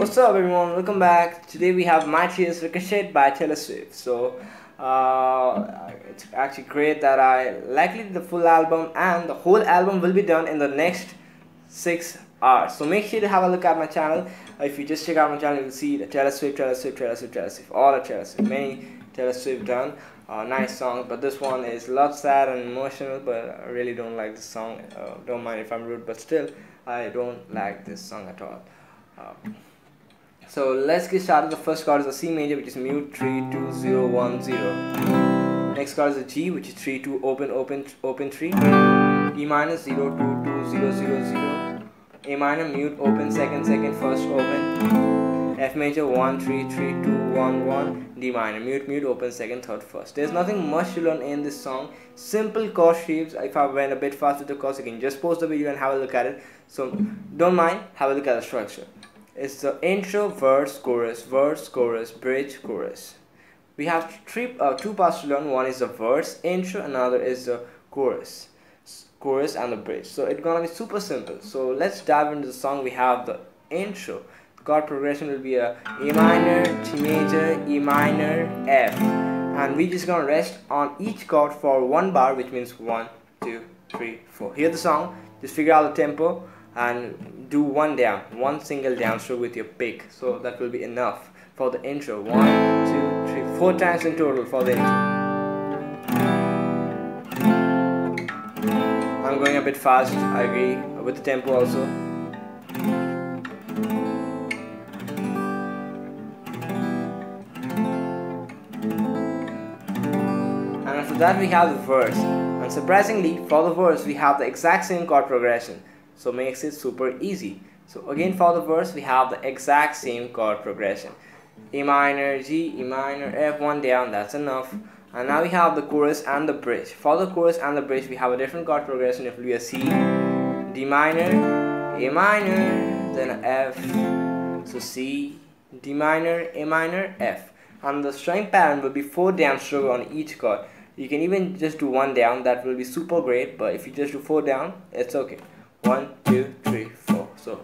What's up everyone, welcome back. Today we have my Tears Ricochet by Taylor Swift. So it's actually great that I likely did the full album, and the whole album will be done in the next 6 hours. So make sure to have a look at my channel. If you just check out my channel, you'll see the Taylor Swift, all the Taylor Swift, many Taylor Swift done. Nice songs, but this one is a lot sad and emotional, but I really don't like this song. Don't mind if I'm rude, but still I don't like this song at all. So let's get started. The first chord is a C major, which is mute 3 2 0 1 0. Next chord is a G, which is 3 2 open 3. E minor 0 2 2 0 0 0. A minor mute open second first open. F major 1 3 3 2 1 1. D minor mute open second third first. There's nothing much to learn in this song. Simple chord shapes. If I went a bit fast with the chords, you can just pause the video and have a look at it. So don't mind, have a look at the structure. It's the intro, verse, chorus, bridge, chorus. We have two parts to learn. One is the verse, intro, another is the chorus and the bridge. So it's gonna be super simple. So let's dive into the song. We have the intro. The chord progression will be a A minor, G major, E minor, F, and we just gonna rest on each chord for 1 bar, which means 1 2 3 4. Hear the song, just figure out the tempo and do one single down stroke with your pick. So that will be enough for the intro. 1 2 3 4 times in total for the intro. I'm going a bit fast, I agree, with the tempo also. And after that we have the verse, and surprisingly for the verse we have the exact same chord progression. So makes it super easy. So again for the verse we have the exact same chord progression. A minor, G, E minor, F, 1 down, that's enough. And now we have the chorus and the bridge. For the chorus and the bridge we have a different chord progression. It will be a C, D minor, A minor, then a F. So C, D minor, A minor, F. And the strumming pattern will be 4 down stroke on each chord. You can even just do 1 down, that will be super great, but if you just do 4 down, it's okay. 1 2 3 4. So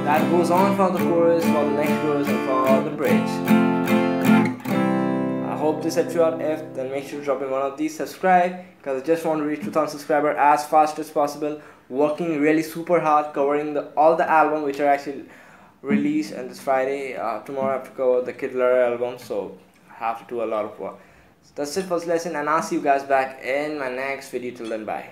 that goes on for the chorus, for the next chorus, and for the bridge. I hope this helped you out. If then make sure to drop in one of these, subscribe, because I just want to reach 2,000 subscribers as fast as possible. Working really super hard, covering all the album which are actually released on this Friday. Tomorrow I have to cover the Kid Laroi album, so I have to do a lot of work. So that's it for this lesson, and I'll see you guys back in my next video. Till then, bye.